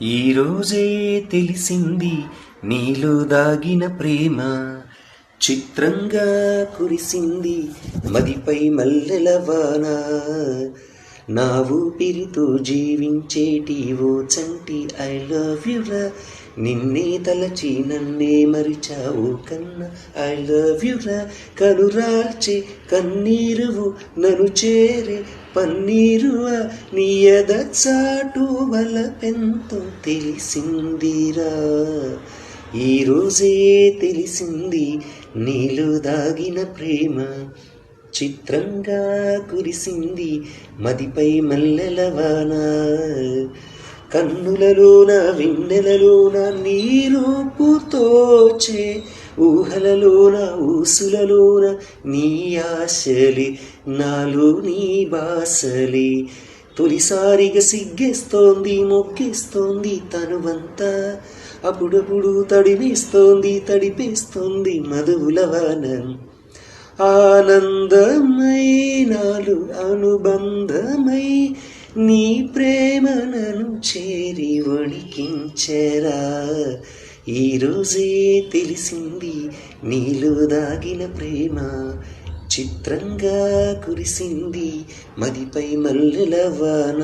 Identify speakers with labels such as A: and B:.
A: ఈరోజే తెలిసింది నీలో దాగిన ప్రేమ, చిత్రంగా కురిసింది మదిపై మల్లెల వాన. నా ఊపిరితో జీవించేటి ఓ చంటి ఐ లవ్ యురా, నిన్నే తలచి నన్నే మరిచావు కన్నా ఐ లవ్ యురా. కనురాల్చే కన్నీరువు నన్ను చేరే పన్నీరువా, నీ ఎదచాటు వలపెంతో తెలిసిందిరా. ఈరోజే తెలిసింది నీలో దాగిన ప్రేమ, చిత్రంగా కురిసింది మదిపై మల్లెల వాన. కన్నులలోన వెన్నెలలోన నీ రూపుతోచే, ఊహలలోన ఊసులలోన నీ ఆశలే, నాలో నీ బాసలే. తొలిసారిగా సిగ్గేస్తోంది మొక్కేస్తోంది తనువంతా, అప్పుడప్పుడు తడిపేస్తోంది మధువుల వాన. ఆనందమై నాలు అనుబంధమై నీ ప్రేమ నన్ను చేరి వణికించెరా. ఈరోజే తెలిసింది నీలో దాగిన ప్రేమ, చిత్రంగా కురిసింది మదిపై మల్లెల వాన.